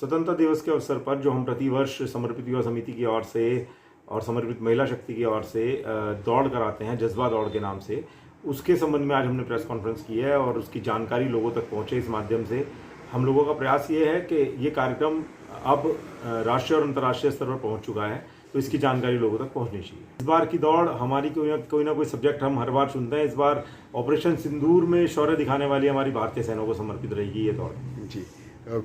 स्वतंत्रता दिवस के अवसर पर जो हम प्रतिवर्ष समर्पित युवा समिति की ओर से और समर्पित महिला शक्ति की ओर से दौड़ कराते हैं, जज्बा दौड़ के नाम से, उसके संबंध में आज हमने प्रेस कॉन्फ्रेंस की है और उसकी जानकारी लोगों तक पहुंचे। इस माध्यम से हम लोगों का प्रयास ये है कि ये कार्यक्रम अब राष्ट्रीय और अंतर्राष्ट्रीय स्तर पर पहुंच चुका है, तो इसकी जानकारी लोगों तक पहुंचनी चाहिए। इस बार की दौड़ हमारी कोई ना कोई सब्जेक्ट हम हर बार चुनते हैं। इस बार ऑपरेशन सिंदूर में शौर्य दिखाने वाली हमारी भारतीय सेना को समर्पित रहेगी ये दौड़ जी।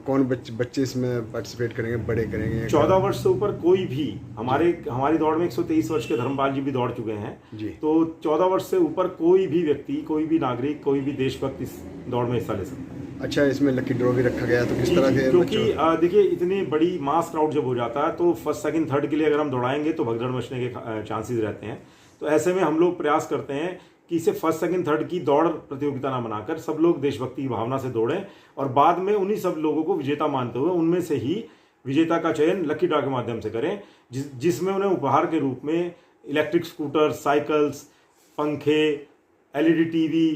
कौन बच्चे इसमें पार्टिसिपेट करेंगे, बड़े करेंगे? 14 वर्ष से ऊपर कोई भी। हमारी दौड़ में 123 वर्ष के धर्मपाल जी भी दौड़ चुके हैं जी। तो 14 वर्ष से ऊपर कोई भी व्यक्ति, कोई भी नागरिक, कोई भी देशभक्त इस दौड़ में हिस्सा ले सकता है। अच्छा, इसमें लकी ड्रॉ भी रखा गया, तो किस तरह के? क्योंकि देखिए, इतनी बड़ी मास क्राउड जब हो जाता है तो फर्स्ट सेकंड थर्ड के लिए अगर हम दौड़ाएंगे तो भगदड़ मचने के चांसेस रहते हैं। तो ऐसे में हम लोग प्रयास करते हैं कि इसे फर्स्ट सेकंड थर्ड की दौड़ प्रतियोगिता ना बनाकर सब लोग देशभक्ति की भावना से दौड़ें और बाद में उन्हीं सब लोगों को विजेता मानते हुए उनमें से ही विजेता का चयन लकी ड्रॉ के माध्यम से करें, जिसमें उन्हें उपहार के रूप में इलेक्ट्रिक स्कूटर, साइकिल्स, पंखे, एलईडी टीवी,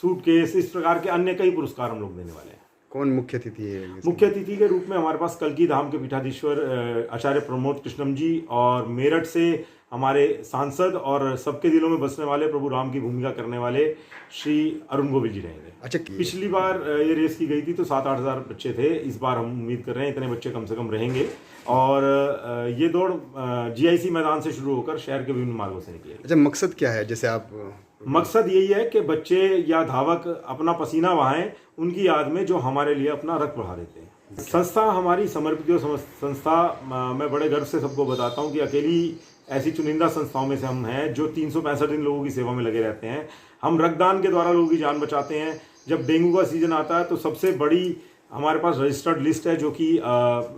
सूटकेस, इस प्रकार के अन्य कई पुरस्कार हम लोग देने वाले हैं। कौन मुख्य अतिथि है? मुख्य अतिथि के रूप में हमारे पास कल्की धाम के पीठाधीश्वर आचार्य प्रमोद कृष्णम जी और मेरठ से हमारे सांसद और सबके दिलों में बसने वाले प्रभु राम की भूमिका करने वाले श्री अरुण गोविल जी रहेंगे। अच्छा, पिछली बार ये रेस की गई थी तो 7-8 हज़ार बच्चे थे। इस बार हम उम्मीद कर रहे हैं इतने बच्चे कम से कम रहेंगे और ये दौड़ जीआईसी मैदान से शुरू होकर शहर के विभिन्न मार्गों से निकलेगी। अच्छा, मकसद क्या है? जैसे आप मकसद यही है कि बच्चे या धावक अपना पसीना बहाएं उनकी याद में जो हमारे लिए अपना रक्त बढ़ा देते हैं। संस्था हमारी समर्पित संस्था, मैं बड़े गर्व से सबको बताता हूं कि अकेली ऐसी चुनिंदा संस्थाओं में से हम हैं जो 365 दिन लोगों की सेवा में लगे रहते हैं। हम रक्तदान के द्वारा लोगों की जान बचाते हैं। जब डेंगू का सीजन आता है तो सबसे बड़ी हमारे पास रजिस्टर्ड लिस्ट है जो कि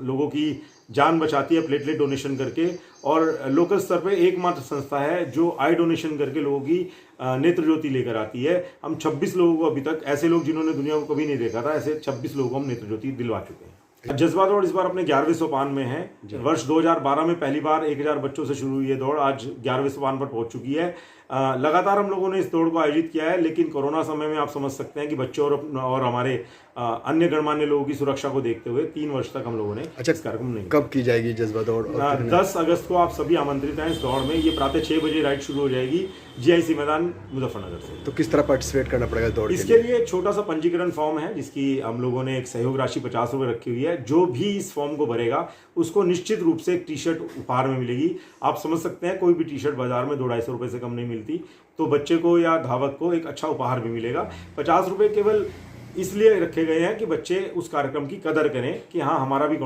लोगों की जान बचाती है प्लेटलेट डोनेशन करके, और लोकल स्तर पे एकमात्र संस्था है जो आई डोनेशन करके लोगों की नेत्र ज्योति लेकर आती है। हम 26 लोगों को अभी तक, ऐसे लोग जिन्होंने दुनिया को कभी नहीं देखा था, ऐसे 26 लोगों को हम नेत्र ज्योति दिलवा चुके हैं। जज्बा दौड़ इस बार अपने 11वें सोपान में है। वर्ष 2012 में पहली बार 1000 बच्चों से शुरू हुई ये दौड़ आज 11वें सोपान पर पहुंच चुकी है। लगातार हम लोगों ने इस दौड़ को आयोजित किया है, लेकिन कोरोना समय में आप समझ सकते हैं कि बच्चों और हमारे अन्य गणमान्य लोगों की सुरक्षा को देखते हुए 3 वर्ष तक हम लोगों ने इस कार्यक्रम नहीं। कब की जाएगी जज्बा दौड़? 10 अगस्त को आप सभी आमंत्रित हैं इस दौड़ में। ये प्रातः 6 बजे राइड शुरू हो जाएगी जीआईसी मैदान मुजफ्फरनगर से। तो किस तरह पार्टिसिपेट करना पड़ेगा दौड़? इसके लिए छोटा सा पंजीकरण फॉर्म है जिसकी हम लोगों ने एक सहयोग राशि 50 रुपये रखी हुई है। जो भी इस फॉर्म को भरेगा उसको निश्चित रूप से एक टी शर्ट उपहार में मिलेगी। आप समझ सकते हैं कोई भी टी शर्ट बाजार में 200-250 रुपये से कम नहीं मिलती, तो बच्चे को या धावक को एक अच्छा उपहार भी मिलेगा। 50 रुपये केवल इसलिए रखे गए हैं कि बच्चे उस कार्यक्रम की कदर करें कि हाँ, हमारा भी